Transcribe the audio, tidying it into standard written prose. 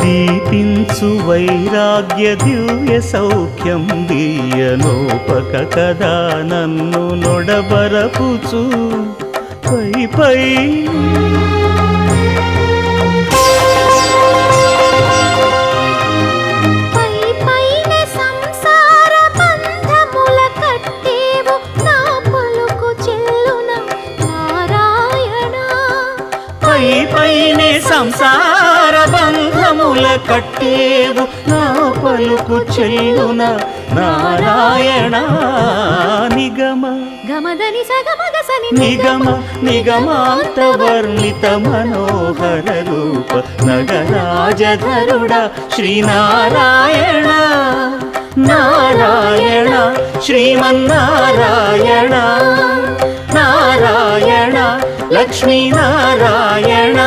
దీపించు వైరాగ్య దివ్య సౌఖ్యం దీయనోపక కదా నన్ను నొడబరపుచు పై పై పైనే సంసార బంధముల కట్టేవు నా పలుకు చెల్లున నారాయణ నిగమ గమదని సగమగసని నిగమ నిగమాంత వర్ణిత మనోహర రూప నగరాజధరుడ శ్రీనారాయణ నారాయణ శ్రీమన్నారాయణ నారాయణ లక్ష్మీ నారాయణ